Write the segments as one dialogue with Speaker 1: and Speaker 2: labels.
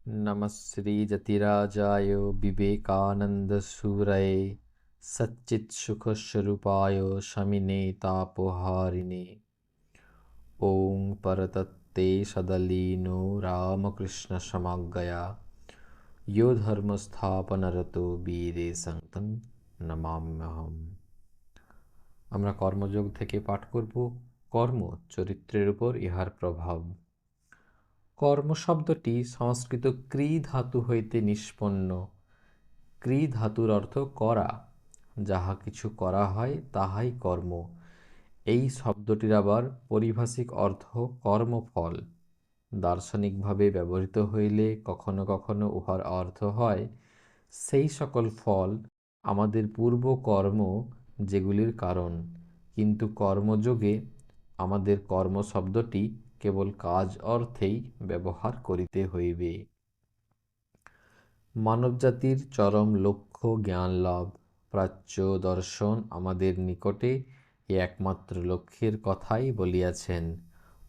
Speaker 1: नमः श्रीजतिराजाय विवेकानन्दसूरये सच्चित्सुखस्वरूपाय शमिने तापहारिणे। ॐ परतत्ते सदलीनो रामकृष्णसमाज्ञया यो ধর্মস্থাপনরতো বীরে সঙ্গতং নমাম্যহম। আমরা কর্মযোগ থেকে পাঠ করব কর্ম চরিত্রের উপর ইহার প্রভাব। কর্ম শব্দটি সংস্কৃত ক্রি ধাতু হইতে নিষ্পন্ন। ক্রি ধাতুর অর্থ করা, যাহা কিছু করা হয় তাহাই কর্ম। এই শব্দটির আবার পারিভাষিক অর্থ কর্মফল। দার্শনিকভাবে ব্যবহৃত হইলে কখনো কখনো উহার অর্থ হয় সেই সকল ফল আমাদের পূর্ব কর্ম যেগুলির কারণ। কিন্তু কর্মযোগে আমাদের কর্ম শব্দটি কেবল কাজ অর্থেই ব্যবহার করিতে হইবে। মানবজাতির চরম লক্ষ্য জ্ঞান লাভ। প্রাচ্য দর্শন আমাদের নিকটে এই একমাত্র লক্ষ্যের কথাই বলিয়াছেন।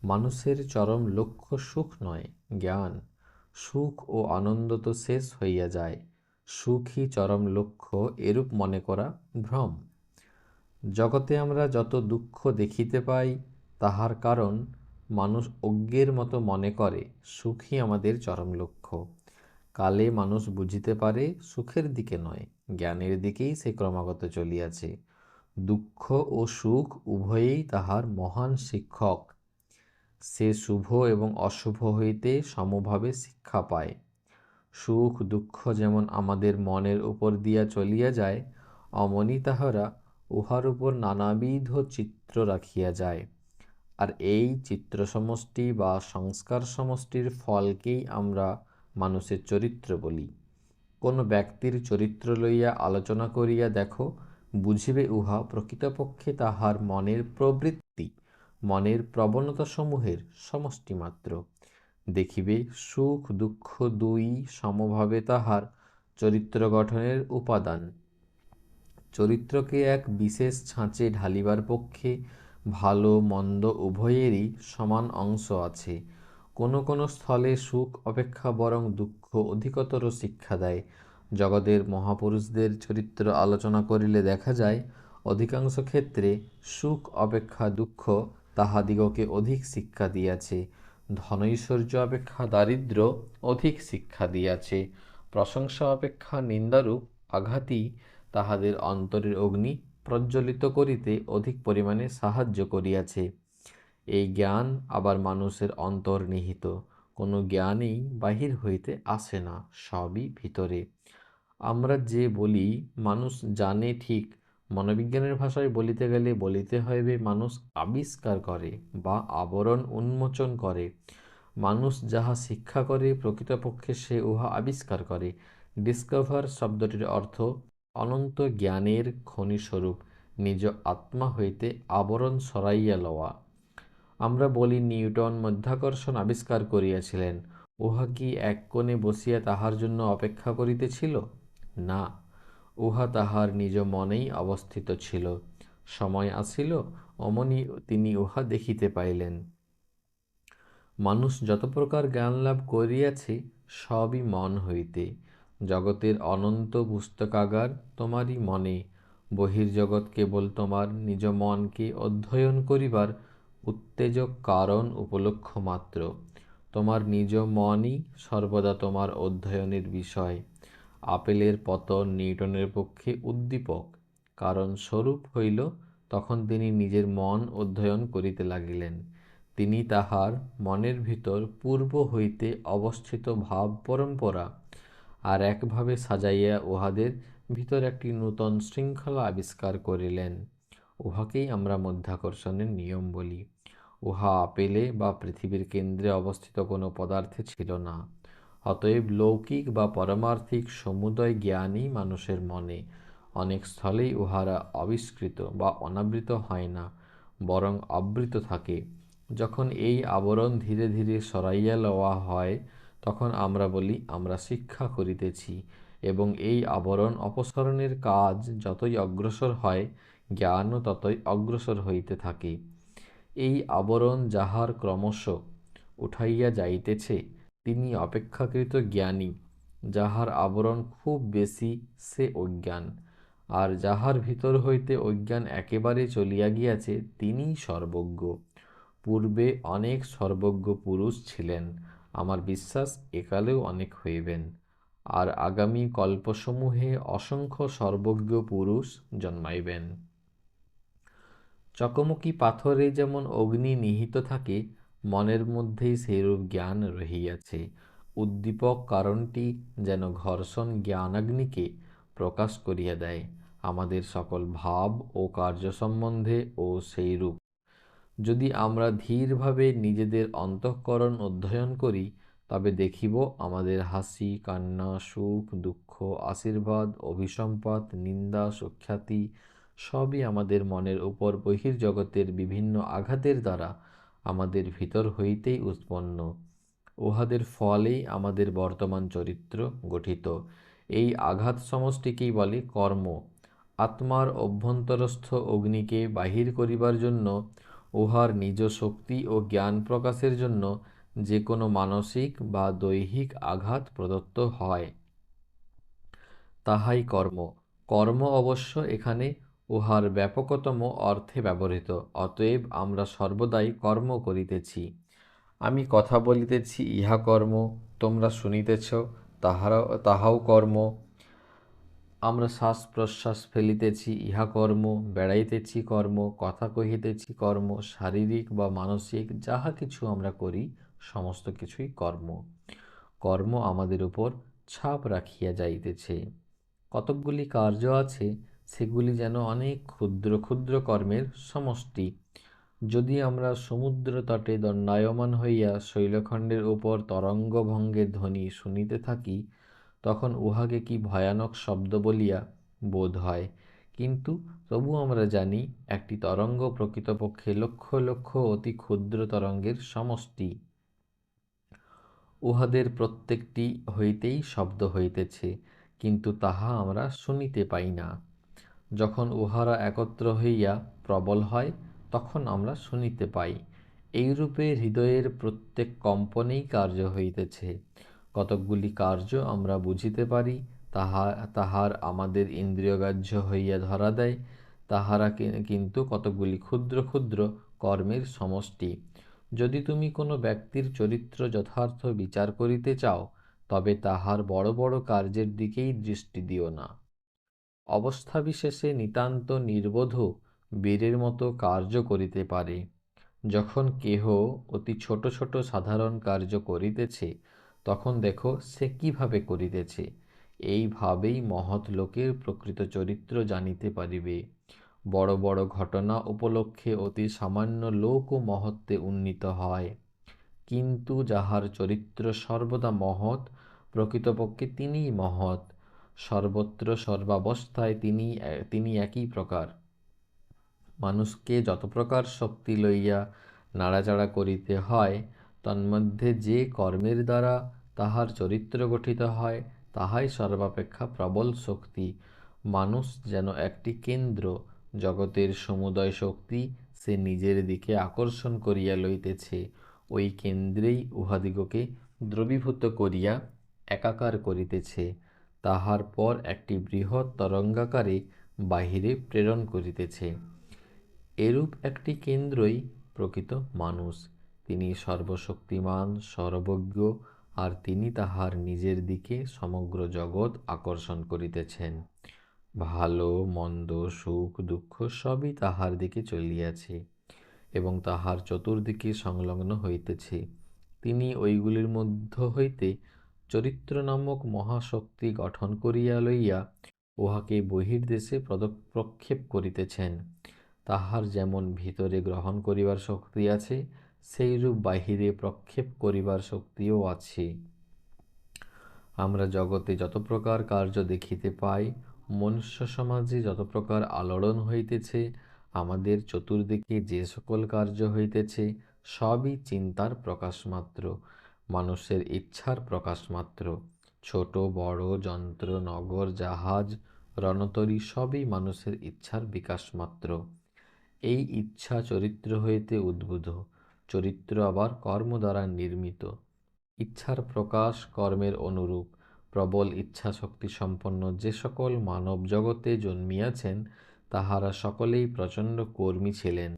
Speaker 1: মানুষের চরম লক্ষ্য সুখ নয়, জ্ঞান। সুখ ও আনন্দ তো শেষ হইয়া যায়, সুখই চরম লক্ষ্য এরূপ মনে করা ভ্রম। জগতে আমরা যত দুঃখ দেখিতে পাই তাহার কারণ মানুষ অজ্ঞের মতো মনে করে সুখই আমাদের চরম লক্ষ্য। কালে মানুষ বুঝিতে পারে সুখের দিকে নয়, জ্ঞানের দিকেই সে ক্রমাগত চলিয়াছে। দুঃখ ও সুখ উভয়েই তাহার মহান শিক্ষক। সে শুভ এবং অশুভ হইতে সমভাবে শিক্ষা পায়। সুখ দুঃখ যেমন আমাদের মনের উপর দিয়া চলিয়া যায়, অমনি তাহারা উহার উপর নানাবিধ চিত্র রাখিয়া যায়। আর এই চিত্র সমষ্টি বা সংস্কার সমষ্টির ফলকেই আমরা মানুষের চরিত্র বলি। কোন ব্যক্তির চরিত্র লইয়া আলোচনা করিয়া দেখো, বুঝিবে উহা প্রকৃতপক্ষে তাহার মনের প্রবৃত্তি, মনের প্রবণতা সমূহের সমষ্টি মাত্র। দেখিবে সুখ দুঃখ দুই সমভাবে তাহার চরিত্র গঠনের উপাদান। চরিত্রকে এক বিশেষ ছাঁচে ঢালিবার পক্ষে ভালো মন্দ উভয়েরই সমান অংশ আছে। কোনো কোনো স্থলে সুখ অপেক্ষা বরং দুঃখ অধিকতর শিক্ষা দেয়। জগতের মহাপুরুষদের চরিত্র আলোচনা করিলে দেখা যায় অধিকাংশ ক্ষেত্রে সুখ অপেক্ষা দুঃখ তাহাদিগকে অধিক শিক্ষা দিয়াছে। ধনৈশ্বর্য অপেক্ষা দারিদ্র্য অধিক শিক্ষা দিয়াছে। প্রশংসা অপেক্ষা নিন্দারূপ আঘাতই তাহাদের অন্তরের অগ্নি প্রজ্বলিত করিতে অধিক পরিমাণে সাহায্য করিয়াছে। এই জ্ঞান আবার মানুষের অন্তর্নিহিত, কোনো জ্ঞানই বাহির হইতে আসে না, সবই ভিতরে। আমরা যে বলি মানুষ জানে ঠিক, মনোবিজ্ঞানের ভাষায় বলিতে গেলে বলিতে হইবে মানুষ আবিষ্কার করে বা আবরণ উন্মোচন করে। মানুষ যাহা শিক্ষা করে প্রকৃতপক্ষে সে উহা আবিষ্কার করে। ডিসকভার শব্দটির অর্থ অনন্ত জ্ঞানের খনিস্বরূপ, নিজ আত্মা হইতে আবরণ সরাইয়া লওয়া। আমরা বলি নিউটন মাধ্যাকর্ষণ আবিষ্কার করিয়াছিলেন, উহা কি এক কোণে বসিয়া তাহার জন্য অপেক্ষা করিতেছিল? না, উহা তাহার নিজ মনেই অবস্থিত ছিল। সময় আসিল, অমনি তিনি উহা দেখিতে পাইলেন। মানুষ যত প্রকার জ্ঞান লাভ করিয়াছে সবই মন হইতে। জগতের অনন্ত পুস্তকাগার তোমারই মনে। বহির্জগৎ কেবল তোমার নিজ মনকে অধ্যয়ন করিবার উত্তেজক কারণ উপলক্ষ মাত্র। তোমার নিজ মনই সর্বদা তোমার অধ্যয়নের বিষয়। আপেলের পতন নিউটনের পক্ষে উদ্দীপক, কারণ স্বরূপ হইল তখন তিনি নিজের মন অধ্যয়ন করিতে লাগিলেন। তিনি তাহার মনের ভিতর পূর্ব হইতে অবস্থিত ভাব পরম্পরা আর একভাবে সাজাইয়া উহাদের ভিতর একটি নূতন শৃঙ্খলা আবিষ্কার করিলেন। উহাকেই আমরা মাধ্যাকর্ষণের নিয়ম বলি। উহা আপেলে বা পৃথিবীর কেন্দ্রে অবস্থিত কোনো পদার্থে ছিল না। অতএব লৌকিক বা পারমার্থিক সমুদয় জ্ঞানই মানুষের মনে। অনেক স্থলেই উহারা আবিষ্কৃত বা অনাবৃত হয় না, বরং আবৃত থাকে। যখন এই আবরণ ধীরে ধীরে সরাইয়া লওয়া হয় তখন আমরা বলি আমরা শিক্ষা করিতেছি, এবং এই আবরণ অপসারণের কাজ যতই অগ্রসর হয় জ্ঞানও ততই অগ্রসর হইতে থাকে। এই আবরণ যাহার ক্রমশ উঠাইয়া যাইতেছে তিনি অপেক্ষাকৃত জ্ঞানী। যাহার আবরণ খুব বেশি সে অজ্ঞান, আর যাহার ভিতর হইতে অজ্ঞান একেবারে চলিয়া গিয়াছে তিনিই সর্বজ্ঞ। পূর্বে অনেক সর্বজ্ঞ পুরুষ ছিলেন, আমার বিশ্বাস একালেও অনেক হইবেন, আর আগামী কল্পসমূহে অসংখ্য সর্বজ্ঞ পুরুষ জন্মাইবেন। চকমকি পাথরে যেমন অগ্নি নিহিত থাকে, মনের মধ্যেই সেইরূপ জ্ঞান রহিয়াছে। উদ্দীপক কারণটি যেন ঘর্ষণ জ্ঞানাগ্নিকে প্রকাশ করিয়া দেয়। আমাদের সকল ভাব ও কার্য সম্বন্ধে ও সেইরূপ। যদি আমরা ধীরভাবে নিজেদের অন্তঃকরণ অধ্যয়ন করি, তবে দেখিব আমাদের হাসি, কান্না, সুখ, দুঃখ, আশীর্বাদ, অভিসম্পাত, নিন্দা, সুখ্যাতি সবই আমাদের মনের উপর বহির্জগতের বিভিন্ন আঘাতের দ্বারা আমাদের ভিতর হইতেই উৎপন্ন। উহাদের ফলেই আমাদের বর্তমান চরিত্র গঠিত। এই আঘাত সমষ্টিকেই বলে কর্ম। আত্মার অভ্যন্তরস্থ অগ্নিকে বাহির করিবার জন্য, উহার নিজ শক্তি ও জ্ঞান প্রকাশের জন্য যে কোনো মানসিক বা দৈহিক আঘাত প্রদত্ত হয়, তাহাই কর্ম। কর্ম অবশ্য এখানে উহার ব্যাপকতম অর্থে ব্যবহৃত। অতএব আমরা সর্বদাই কর্ম করিতেছি। আমি কথা বলিতেছি, ইহা কর্ম। তোমরা শুনিতেছ, তাহাও কর্ম। আমরা শ্বাস প্রশ্বাস ফেলিতেছি, ইহা কর্ম। বেড়াইতেছি, কর্ম। কথা কহিতেছি, কর্ম। শারীরিক বা মানসিক যাহা কিছু আমরা করি, সমস্ত কিছুই কর্ম। কর্ম আমাদের উপর ছাপ রাখিয়া যাইতেছে। কতকগুলি কার্য আছে, সেগুলি যেন অনেক ক্ষুদ্র ক্ষুদ্র কর্মের সমষ্টি। যদি আমরা সমুদ্র তটে দণ্ডায়মান হইয়া শৈলখণ্ডের উপর তরঙ্গভঙ্গের ধ্বনি শুনিতে থাকি, তখন উহাকে কি ভয়ানক শব্দ বলিয়া বোধ হয়। কিন্তু তবু আমরা জানি, একটি তরঙ্গ প্রকৃতপক্ষে লক্ষ লক্ষ অতি ক্ষুদ্র তরঙ্গের সমষ্টি। উহাদের প্রত্যেকটি হইতেই শব্দ হইতেছে, কিন্তু তাহা আমরা শুনিতে পাই না। যখন উহারা একত্র হইয়া প্রবল হয়, তখন আমরা শুনিতে পাই। এইরূপে হৃদয়ের প্রত্যেক কম্পনেই কার্য হইতেছে। কতকগুলি কার্য আমরা বুঝিতে পারি, তাহার আমাদের ইন্দ্রিয়গ্রাহ্য হইয়া ধরা দেয়। তাহারা কিন্তু কতকগুলি ক্ষুদ্র ক্ষুদ্র কর্মের সমষ্টি। যদি তুমি কোনো ব্যক্তির চরিত্র যথার্থ বিচার করিতে চাও, তবে তাহার বড় বড় কার্যের দিকেই দৃষ্টি দিও না। অবস্থা বিশেষে নিতান্ত নির্বোধ বীরের মতো কার্য করিতে পারে। যখন কেহ অতি ছোট ছোট সাধারণ কার্য করিতেছে, তখন দেখো সে কিভাবে করিতেছে। এইভাবেই মহৎ লোকের প্রকৃত চরিত্র জানিতে পারিবে। বড় বড় ঘটনা উপলক্ষে অতি সামান্য লোকও মহত্বে উন্নীত হয়, কিন্তু যাহার চরিত্র সর্বদা মহৎ, প্রকৃতপক্ষে তিনিই মহৎ। সর্বত্র সর্বাবস্থায় তিনি একই প্রকার। মানুষকে যত প্রকার শক্তি লইয়া নাড়াচাড়া করিতে হয়, তন্মধ্যে যে কর্মের দ্বারা তাহার চরিত্র গঠিত হয়, তাহাই সর্বাপেক্ষা প্রবল শক্তি। মানুষ যেন একটি কেন্দ্র, জগতের সমুদয় শক্তি সে নিজের দিকে আকর্ষণ করিয়া লইতেছে। ওই কেন্দ্রেই উহাদিগকে দ্রবীভূত করিয়া একাকার করিতেছে, তাহার পর একটি বৃহৎ তরঙ্গাকারে বাহিরে প্রেরণ করিতেছে। এরূপ একটি কেন্দ্রই প্রকৃত মানুষ। তিনি সর্বশক্তিমান, সর্বজ্ঞ, আর তিনি তাহার নিজের দিকে সমগ্র জগৎ আকর্ষণ করিতেছেন। ভালো মন্দ, সুখ দুঃখ সবই তাহার দিকে চলিয়াছে এবং তাহার চতুর্দিকে সংলগ্ন হইতেছে। তিনি ঐগুলির মধ্য হইতে চরিত্র নামক মহাশক্তি গঠন করিয়া লইয়া উহাকে বহির্দেশে প্রক্ষেপ করিতেছেন। তাহার যেমন ভিতরে গ্রহণ করিবার শক্তি আছে, সেইরূপ বাহিরে প্রক্ষেপ করিবার শক্তিও আছে। আমরা জগতে যত প্রকার কার্য দেখিতে পাই, মনুষ্য সমাজে যত প্রকার আলোড়ন হইতেছে, আমাদের চতুর্দিকে যে সকল কার্য হইতেছে, সবই চিন্তার প্রকাশ মাত্র, মানুষের ইচ্ছার প্রকাশ মাত্র। ছোট বড় যন্ত্র, নগর, জাহাজ, রণতরী সবই মানুষের ইচ্ছার বিকাশ মাত্র। এই ইচ্ছা চরিত্র হইতে উদ্ভূত, চরিত্র আবার কর্ম দ্বারা নির্মিত। ইচ্ছার প্রকাশ কর্মের অনুরূপ। প্রবল ইচ্ছাশক্তি সম্পন্ন যে সকল মানব জগতে জন্মিয়াছেন, তাহারা সকলেই প্রচণ্ড কর্মী ছিলেন।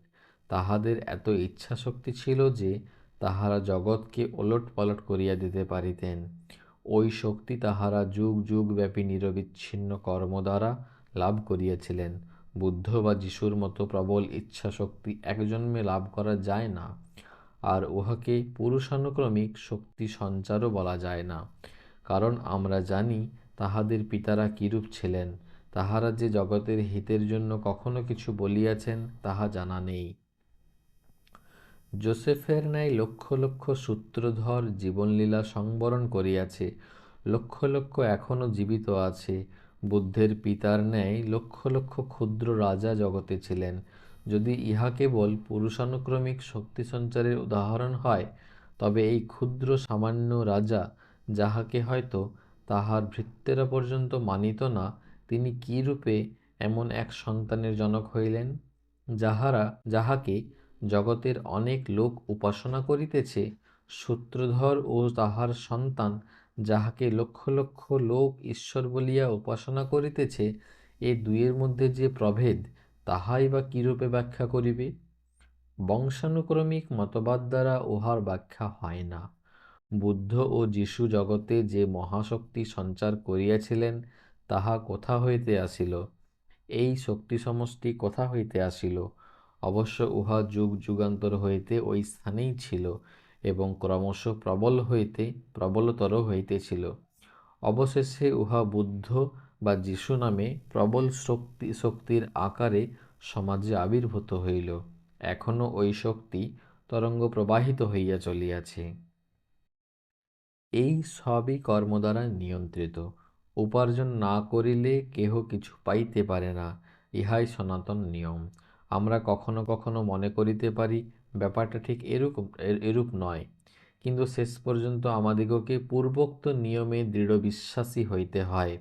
Speaker 1: তাহাদের এত ইচ্ছাশক্তি ছিল যে তাহারা জগৎকে ওলটপালট করিয়া দিতে পারিতেন। ওই শক্তি তাহারা যুগ যুগ ব্যাপী নিরবিচ্ছিন্ন কর্ম দ্বারা লাভ করিয়াছিলেন। বুদ্ধ বা যিশুর মতো প্রবল ইচ্ছাশক্তি এক জন্মে লাভ করা যায় না, আর উহাকে পুরুষানুক্রমিক শক্তি সঞ্চারও বলা যায় না, কারণ আমরা জানি তাহাদের পিতারা কিরূপ ছিলেন। তাহারা যে জগতের হিতের জন্য কখনো কিছু বলিয়াছেন তাহা জানা নেই। যোসেফের ন্যায় লক্ষ লক্ষ সূত্রধর জীবনলীলা সংবরণ করিয়াছে, লক্ষ লক্ষ এখনও জীবিত আছে। বুদ্ধের পিতার ন্যায় লক্ষ লক্ষ ক্ষুদ্র রাজা জগতে ছিলেন। যদি ইহা কেবল পুরুষানুক্রমিক শক্তি সঞ্চারের উদাহরণ হয়, তবে এই ক্ষুদ্র সামান্য রাজা, যাহাকে হয়তো তাহার ভৃত্যেরা পর্যন্ত মানিত না, তিনি কি রূপে এমন এক সন্তানের জনক হইলেন, যাহাকে জগতের অনেক লোক উপাসনা করিতেছে? সূত্রধর ও তাহার সন্তান, যাহাকে লক্ষ লক্ষ লোক ঈশ্বর বলিয়া উপাসনা করিতেছে, এ দুইয়ের মধ্যে যে প্রভেদ, তাহাই বা কিরূপে ব্যাখ্যা করিবে? বংশানুক্রমিক মতবাদ দ্বারা উহার ব্যাখ্যা হয় না। বুদ্ধ ও যীশু জগতে যে মহাশক্তি সঞ্চার করিয়াছিলেন, তাহা কোথা হইতে আসিল? এই শক্তি সমষ্টি কোথা হইতে আসিল? অবশ্য উহা যুগ যুগান্তর হইতে ওই স্থানেই ছিল এবং ক্রমশ প্রবল হইতে প্রবলতর হইতেছিল। অবশেষে উহা বুদ্ধ বা যীশু নামে প্রবল শক্তির আকারে সমাজে আবির্ভূত হইল। এখনও ওই শক্তি তরঙ্গ প্রবাহিত হইয়া চলিয়াছে। এই সবই কর্ম দ্বারা নিয়ন্ত্রিত। উপার্জন না করিলে কেহ কিছু পাইতে পারে না, ইহাই সনাতন নিয়ম। আমরা কখনো কখনো মনে করিতে পারি ব্যাপারটা ঠিক এরূপ নয়, কিন্তু শেষ পর্যন্ত আমাদিগকে পূর্বোক্ত নিয়মে দৃঢ় বিশ্বাসী হইতে হয়।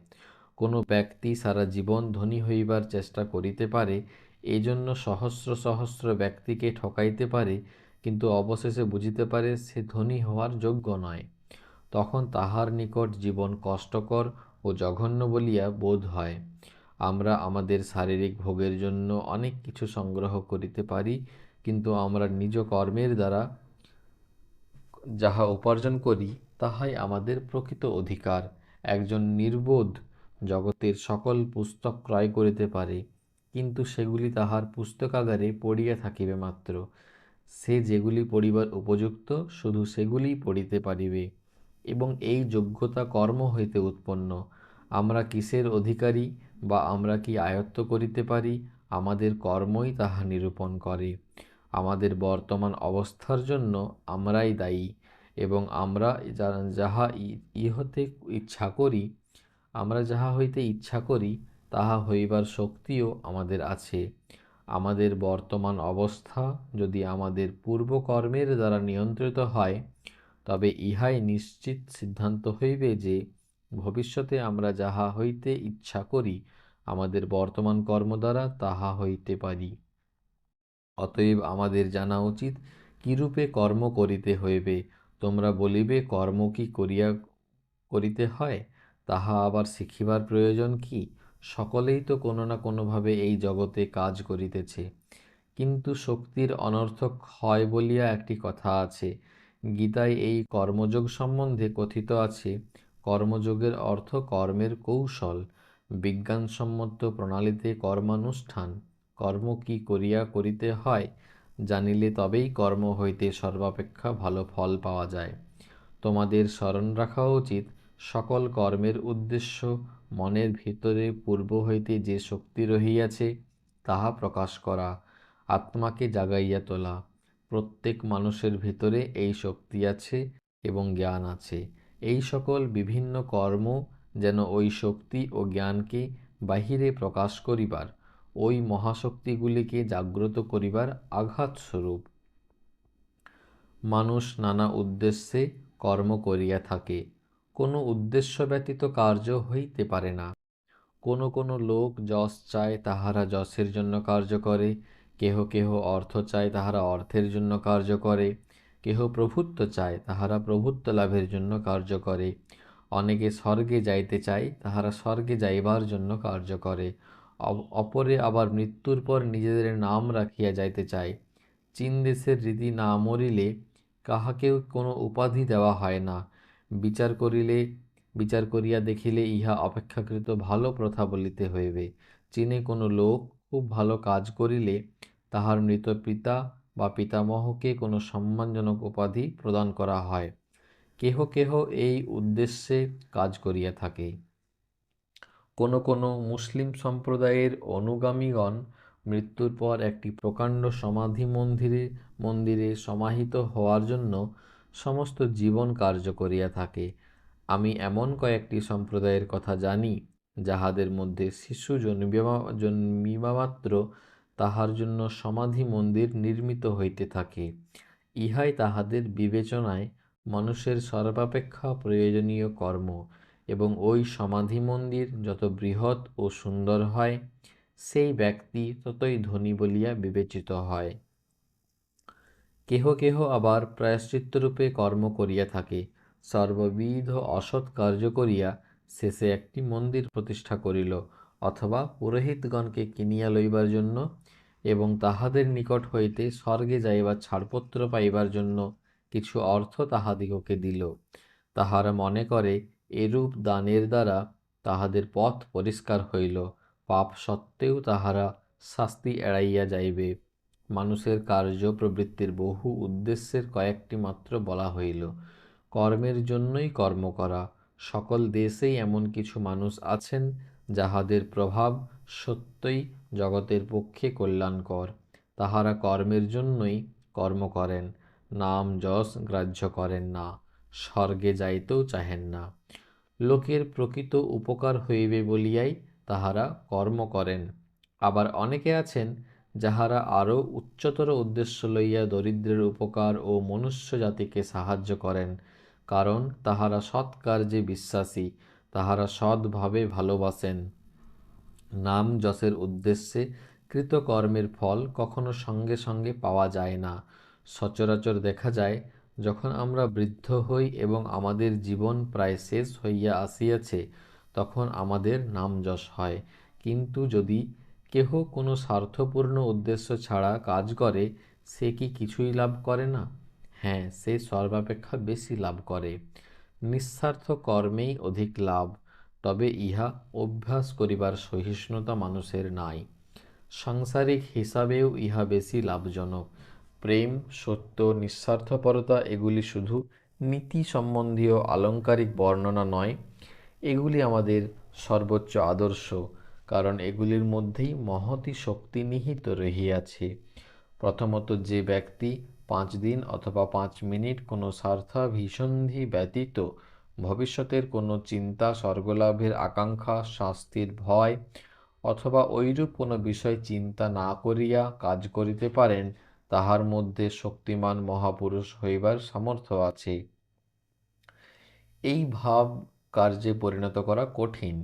Speaker 1: কোনো ব্যক্তি সারা জীবন ধনী হইবার চেষ্টা করিতে পারে, এই জন্য সহস্র সহস্র ব্যক্তিকে ঠকাইতে পারে, কিন্তু অবশেষে বুঝিতে পারে সে ধনী হওয়ার যোগ্য নয়। তখন তাহার নিকট জীবন কষ্টকর ও জঘন্য বলিয়া বোধ হয়। আমরা আমাদের শারীরিক ভোগের জন্য অনেক কিছু সংগ্রহ করিতে পারি, কিন্তু আমরা নিজ কর্মের দ্বারা যাহা উপার্জন করি, তাহাই আমাদের প্রকৃত অধিকার। একজন নির্বোধ জগতের সকল পুস্তক ক্রয় করিতে পারে, কিন্তু সেগুলি তাহার পুস্তকাগারে পড়িয়া থাকিবে মাত্র। সে যেগুলি পড়িবার উপযুক্ত, শুধু সেগুলিই পড়িতে পারিবে, এবং এই যোগ্যতা কর্ম হইতে উৎপন্ন। আমরা কিসের অধিকারী বা আমরা কি আয়ত্ত করিতে পারি, আমাদের কর্মই তাহা নিরূপণ করে। আমাদের বর্তমান অবস্থার জন্য আমরাই দায়ী, এবং আমরা যাহা হইতে ইচ্ছা করি তাহা হইবার শক্তিও আমাদের আছে। আমাদের বর্তমান অবস্থা যদি আমাদের পূর্বকর্মের দ্বারা নিয়ন্ত্রিত হয়, তবে ইহাই নিশ্চিত সিদ্ধান্ত হইবে যে ভবিষ্যতে আমরা যাহা হইতে ইচ্ছা করি, আমাদের বর্তমান কর্ম দ্বারা তাহা হইতে পারি। অতএব আমাদের জানা উচিত কিরূপে কর্ম করিতে হইবে। তোমরা বলিবে, কর্ম কি করিতে হয়, তাহা আবার শিখিবার প্রয়োজন কি? সকলেই তো কোনো না কোনোভাবে এই জগতে কাজ করিতেছে। কিন্তু শক্তির অনর্থক হয় বলিয়া একটি কথা আছে। গীতায় এই কর্মযোগ সম্বন্ধে কথিত আছে, কর্মযোগের অর্থ কর্মের কৌশল, বিজ্ঞানসম্মত প্রণালীতে কর্মানুষ্ঠান। কর্ম কি করিয়া করিতে হয় জানিলে তবেই কর্ম হইতে সর্বাপেক্ষা ভালো ফল পাওয়া যায়। তোমাদের স্মরণ রাখা উচিত, সকল কর্মের উদ্দেশ্য মনের ভিতরে পূর্ব হইতে যে শক্তি রহিয়াছে তাহা প্রকাশ করা, আত্মাকে জাগাইয়া তোলা। প্রত্যেক মানুষের ভিতরে এই শক্তি আছে এবং জ্ঞান আছে। এই সকল বিভিন্ন কর্ম যেন ওই শক্তি ও জ্ঞানকে বাহিরে প্রকাশ করিবার, ওই মহাশক্তিগুলিকে জাগ্রত করিবার আঘাতস্বরূপ। মানুষ নানা উদ্দেশ্যে কর্ম করিয়া থাকে, কোনো উদ্দেশ্য ব্যতীত কার্য হইতে পারে না। কোনো কোনো লোক যশ চায়, তাহারা যশের জন্য কার্য করে। কেহ কেহ অর্থ চায়, তাহারা অর্থের জন্য কার্য করে। কেহ প্রভুত্ব চায়, তাহারা প্রভুত্ব লাভের জন্য কার্য করে। অনেকে স্বর্গে যাইতে চায়, তাহারা স্বর্গে যাইবার জন্য কার্য করে। অপরে আবার মৃত্যুর পর নিজেদের নাম রাখিয়া যাইতে চায়। চীন দেশের রীতি, না মরিলে কাহাকেও কোনো উপাধি দেওয়া হয় না। বিচার করিয়া দেখিলে ইহা অপেক্ষাকৃত ভালো প্রথা বলিতে হইবে। চীনে কোনো লোক খুব ভালো কাজ করিলে তাহার মৃত পিতা বা পিতামহকে কোনো সম্মানজনক উপাধি প্রদান করা হয়। কেহ কেহ এই উদ্দেশ্যে কাজ করিয়া থাকে। কোনো কোনো মুসলিম সম্প্রদায়ের অনুগামীগণ মৃত্যুর পর একটি প্রকাণ্ড সমাধি মন্দিরে সমাহিত হওয়ার জন্য সমস্ত জীবন কার্য করিয়া থাকে। আমি এমন কয়েকটি সম্প্রদায়ের কথা জানি, যাহাদের মধ্যে শিশু জন্মিবামাত্র তাহার জন্য সমাধি মন্দির নির্মিত হইতে থাকে। ইহাই তাহাদের বিবেচনায় মানুষের সর্বাপেক্ষা প্রয়োজনীয় কর্ম, এবং ওই সমাধি মন্দির যত বৃহৎ ও সুন্দর হয়, সেই ব্যক্তি ততই ধনী বলিয়া বিবেচিত হয়। কেহ কেহ আবার প্রায়শ্চিত্তরূপে কর্ম করিয়া থাকে। সর্ববিধ অসৎ কার্য করিয়া শেষে একটি মন্দির প্রতিষ্ঠা করিল, অথবা পুরোহিতগণকে কিনিয়া লইবার জন্য এবং তাহাদের নিকট হইতে স্বর্গে যাইবার ছাড়পত্র পাইবার জন্য কিছু অর্থ তাহাদিগকে দিল। তাহারা মনে করে এরূপ দানের দ্বারা তাহাদের পথ পরিষ্কার হইল, পাপ সত্ত্বেও তাহারা শাস্তি এড়াইয়া যাইবে। মানুষের কার্য প্রবৃত্তির বহু উদ্দেশ্যের কয়েকটি মাত্র বলা হইল। কর্মের জন্যই কর্ম করা। সকল দেশেই এমন কিছু মানুষ আছেন, যাহাদের প্রভাব সত্যই জগতের পক্ষে কল্যাণকর। তাহারা কর্মের জন্যই কর্ম করেন, নাম যশ গ্রাহ্য করেন না, স্বর্গে যাইতেও চাহেন না। লোকের প্রকৃত উপকার হইবে বলিয়াই তাহারা কর্ম করেন। আবার অনেকে আছেন, যাহারা আরও উচ্চতর উদ্দেশ্য লইয়া দরিদ্রের উপকার ও মনুষ্য জাতিকে সাহায্য করেন। কারণ তাহারা সৎ কার্যে বিশ্বাসী, তাহারা সৎভাবে ভালোবাসেন। নাম যশের উদ্দেশ্যে কৃত কর্মের ফল কখনো সঙ্গে সঙ্গে পাওয়া যায় না। সচরাচর দেখা যায়, যখন আমরা বৃদ্ধ হই এবং আমাদের জীবন প্রায় শেষ হইয়া আসিয়াছে, তখন আমাদের নাম যশ হয়। কিন্তু যদি কেহ কোনো স্বার্থপূর্ণ উদ্দেশ্য ছাড়া কাজ করে, সে কি কিছুই লাভ করে না? হ্যাঁ, সে সর্বাপেক্ষা বেশি লাভ করে। নিঃস্বার্থ কর্মেই অধিক লাভ, তবে ইহা অভ্যাস করিবার সহিষ্ণুতা মানুষের নাই। সাংসারিক হিসাবেও ইহা বেশি লাভজনক। প্রেম, সত্য, নিঃস্বার্থপরতা এগুলি শুধু নীতি সম্বন্ধীয় আলংকারিক বর্ণনা নয়, এগুলি আমাদের সর্বোচ্চ আদর্শ, কারণ এগুলির মধ্যেই মহতী শক্তি নিহিত রহিয়াছে। প্রথমত, যে ব্যক্তি 5 দিন অথবা 5 মিনিট কোনো স্বার্থাভিসন্ধি ব্যতীত ভবিষ্যতের কোনো চিন্তা, স্বর্গলাভের আকাঙ্ক্ষা, শাস্তির ভয় অথবা ঐরূপ কোনো বিষয় চিন্তা না করিয়া কাজ করিতে পারেন, তাহার মধ্যে শক্তিমান মহাপুরুষ হইবার সামর্থ্য আছে। এই ভাব কার্যে পরিণত করা কঠিন,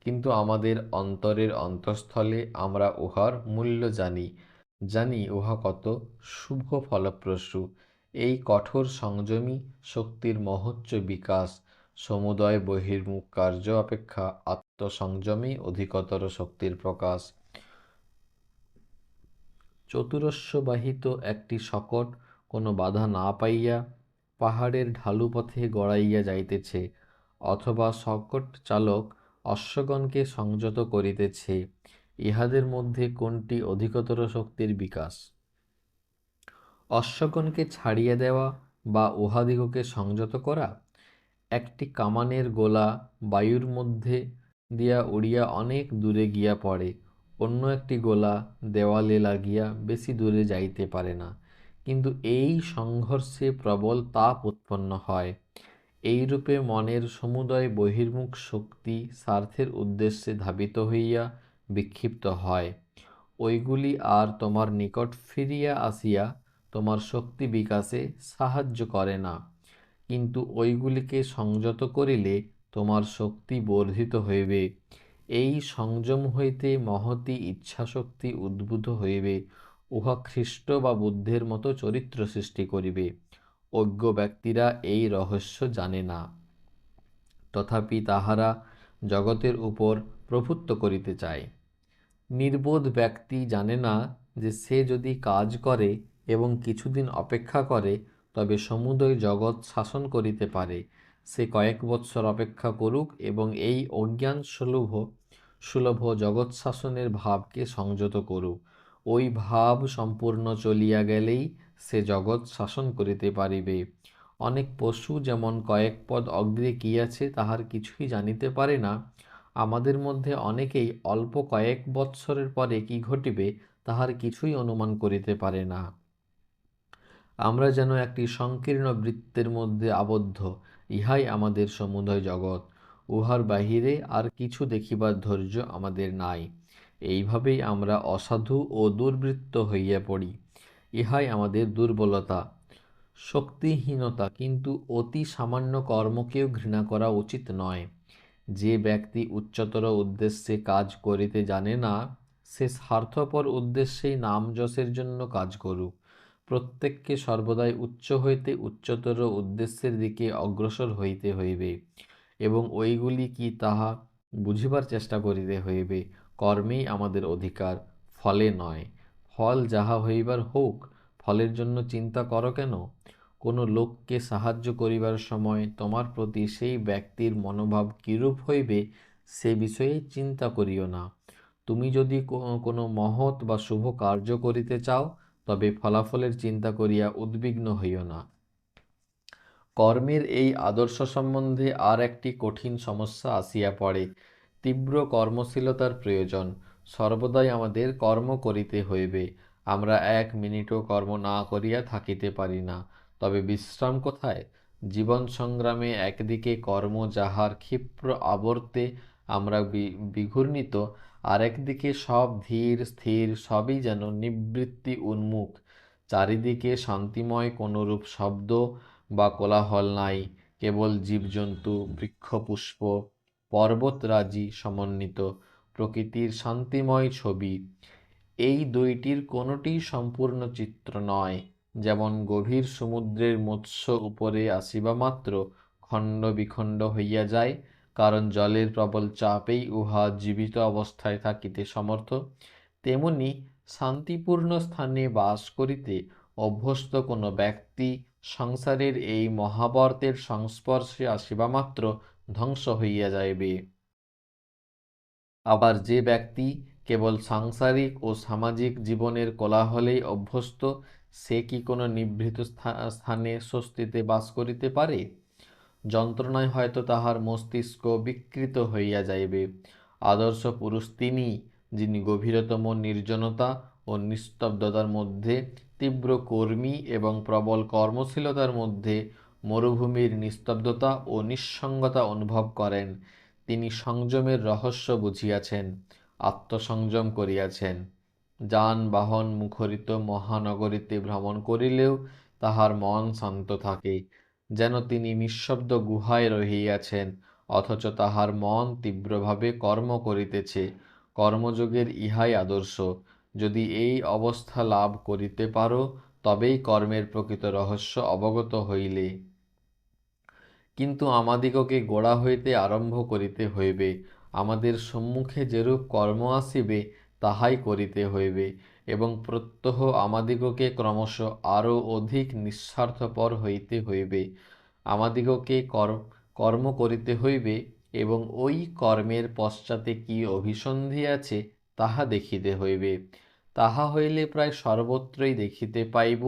Speaker 1: কিন্তু আমাদের অন্তরের অন্তঃস্থলে আমরা উহার মূল্য জানি উহা কত শুভ ফলপ্রসূ। এই কঠোর সংযমী শক্তির মহোচ্চ বিকাশ। সমুদয় বহির্মুখ কার্য অপেক্ষা আত্মসংযমই অধিকতর শক্তির প্রকাশ। চতুরস্রবাহিত একটি শকট কোনো বাধা না পাইয়া পাহাড়ের ঢালু পথে গড়াইয়া যাইতেছে, অথবা শকট চালক অশ্বগণকে সংযত করিতেছে, ইহাদের মধ্যে কোনটি অধিকতর শক্তির বিকাশ? অশ্বগণকে ছাড়িয়া দেওয়া বা উহাদিগকে সংযত করা? একটি কামানের গোলা বায়ুর মধ্যে দিয়া উড়িয়া অনেক দূরে গিয়া পড়ে, অন্য একটি গোলা দেওয়ালে লাগিয়া বেশি দূরে যাইতে পারে না, কিন্তু এই সংঘর্ষে প্রবল তাপ উৎপন্ন হয়। এইরূপে মনের সমুদয় বহির্মুখ শক্তি স্বার্থের উদ্দেশ্যে ধাবিত হইয়া বিক্ষিপ্ত হয়। ঐগুলি আর তোমার নিকট ফিরিয়া আসিয়া তোমার শক্তি বিকাশে সাহায্য করে না, কিন্তু ঐগুলিকে সংযত করিলে তোমার শক্তি বর্ধিত হইবে। এই সংযম হইতে মহতী ইচ্ছাশক্তি উদ্ভূত হইবে, উহা খ্রীষ্ট বা বুদ্ধের মতো চরিত্র সৃষ্টি করিবে। অজ্ঞ ব্যক্তিরা এই রহস্য জানে না, তথাপি তাহারা জগতের উপর প্রভুত্ব করিতে চায়। নির্বোধ ব্যক্তি জানে না যে সে যদি কাজ করে এবং কিছুদিন অপেক্ষা করে তবে সমুদয় জগৎ শাসন করিতে পারে। সে কয়েক বৎসর অপেক্ষা করুক এবং এই অজ্ঞান সুলভ জগৎ শাসনের ভাবকে সংযত করুক। ওই ভাব সম্পূর্ণ চলিয়া গেলেই সে জগৎ শাসন করিতে পারিবে। অনেক পশু যেমন কয়েক পদ অগ্রে কি আছে তাহার কিছুই জানিতে পারে না, আমাদের মধ্যে অনেকেই অল্প কয়েক বৎসরের পরে কি ঘটিবে তাহার কিছুই অনুমান করিতে পারে না। আমরা যেন একটি সংকীর্ণ বৃত্তের মধ্যে আবদ্ধ, ইহাই আমাদের সমুদয় জগৎ। উহার বাহিরে আর কিছু দেখিবার ধৈর্য আমাদের নাই। এইভাবেই আমরা অসাধু ও দুর্বৃত্ত হইয়া পড়ি। ইহাই আমাদের দুর্বলতা, শক্তিহীনতা। কিন্তু অতি সামান্য কর্মকেও ঘৃণা করা উচিত নয়। যে ব্যক্তি উচ্চতর উদ্দেশ্যে কাজ করিতে জানে না, সে স্বার্থপর উদ্দেশ্যেই নাম যশের জন্য কাজ করুক। প্রত্যেককে সর্বদাই উচ্চ হইতে উচ্চতর উদ্দেশ্যের দিকে অগ্রসর হইতে হইবে এবং ওইগুলি কি তাহা বুঝিবার চেষ্টা করিতে হইবে। কর্মেই আমাদের অধিকার, ফলে নয়। ফল যাহা হইবার হউক, ফলের জন্য চিন্তা করো কেন? কোনো লোককে সাহায্য করিবার সময় তোমার প্রতি সেই ব্যক্তির মনোভাব কিরূপ হইবে সে বিষয়ে চিন্তা করিও না। তুমি যদি কোনো মহৎ বা শুভ কার্য করিতে চাও তবে ফলাফলের চিন্তা করিয়া উদ্বিগ্ন হইও না। কর্মের এই আদর্শ সম্বন্ধে আর একটি কঠিন সমস্যা আসিয়া পড়ে। তীব্র কর্মশীলতার প্রয়োজন। সর্বদাই আমাদের কর্ম করিতে হইবে। আমরা এক মিনিটও কর্ম না করিয়া থাকিতে পারি না। তবে বিশ্রাম কোথায়? জীবন সংগ্রামে একদিকে কর্ম যাহার ক্ষিপ্র আবর্তে আমরা বিঘূর্ণিত, আর একদিকে সব ধীর স্থির, সবই যেন নিবৃত্তি উন্মুখ। চারিদিকে শান্তিময়, কোনরূপ শব্দ বা কোলাহল নাই, কেবল জীবজন্তু, বৃক্ষপুষ্প, পর্বতরাজি সমন্বিত প্রকৃতির শান্তিময় ছবি। এই দুইটির কোনোটিই সম্পূর্ণ চিত্র নয়। যেমন গভীর সমুদ্রের মৎস্য উপরে আসিবা মাত্র খণ্ড বিখণ্ড হইয়া যায়, কারণ জলের প্রবল চাপেই উহা জীবিত অবস্থায় থাকিতে সমর্থ, তেমনি শান্তিপূর্ণ স্থানে বাস করিতে অভ্যস্ত কোনো ব্যক্তি সংসারের এই মহাবর্তের সংস্পর্শে আসিবা মাত্র ধ্বংস হইয়া যাইবে। আবার যে ব্যক্তি কেবল সাংসারিক ও সামাজিক জীবনের কোলাহলেই অভ্যস্ত, সে কি কোনো নিভৃত স্থানে স্বস্তিতে বাস করিতে পারে? যন্ত্রণায় হয়তো তাহার মস্তিষ্ক বিকৃত হইয়া যাইবে। আদর্শ পুরুষ তিনি, যিনি গভীরতম নির্জনতা ও নিস্তব্ধতার মধ্যে, তীব্র কর্মী এবং প্রবল কর্মশীলতার মধ্যে মরুভূমির নিস্তব্ধতা ও নিঃসঙ্গতা অনুভব করেন। তিনি সংযমের রহস্য বুঝিয়াছেন, আত্মসংযম করিয়াছেন। যানবাহন মুখরিত মহানগরীতে ভ্রমণ করিলেও তাহার মন শান্ত থাকে, যেন তিনি নিঃশব্দ গুহায় রহিয়াছেন, অথচ তাহার মন তীব্রভাবে কর্ম করিতেছে। কর্মযোগের ইহাই আদর্শ। যদি এই অবস্থা লাভ করিতে পারো, তবেই কর্মের প্রকৃত রহস্য অবগত হইলে। কিন্তু আমাদিগকে গোড়া হইতে আরম্ভ করিতে হইবে। আমাদের সম্মুখে যেরূপ কর্ম আসিবে তাহাই করিতে হইবে এবং প্রত্যহ আমাদিগকে ক্রমশ আরও অধিক নিঃস্বার্থপর হইতে হইবে। আমাদিগকে কর্ম করিতে হইবে এবং ওই কর্মের পশ্চাতে কি অভিসন্ধি আছে তাহা দেখিতে হইবে। তাহা হইলে প্রায় সর্বত্রই দেখিতে পাইব,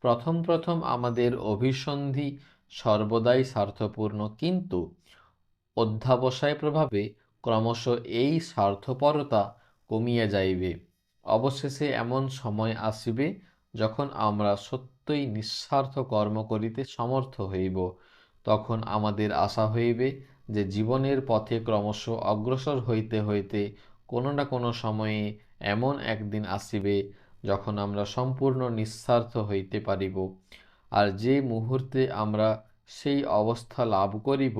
Speaker 1: প্রথম প্রথম আমাদের অভিসন্ধি সর্বদাই স্বার্থপূর্ণ, কিন্তু অধ্যাবসায় প্রভাবে ক্রমশ এই স্বার্থপরতা কমিয়া যাইবে। অবশেষে এমন সময় আসিবে যখন আমরা সত্যই নিঃস্বার্থ কর্ম করিতে সমর্থ হইব। তখন আমাদের আশা হইবে যে জীবনের পথে ক্রমশ অগ্রসর হইতে হইতে কোনো না কোনো সময়ে এমন একদিন আসিবে যখন আমরা সম্পূর্ণ নিঃস্বার্থ হইতে পারিব। আর যে মুহূর্তে আমরা সেই অবস্থা লাভ করিব,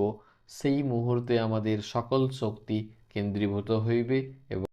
Speaker 1: সেই মুহূর্তে আমাদের সকল শক্তি কেন্দ্রীভূত হইবে এবং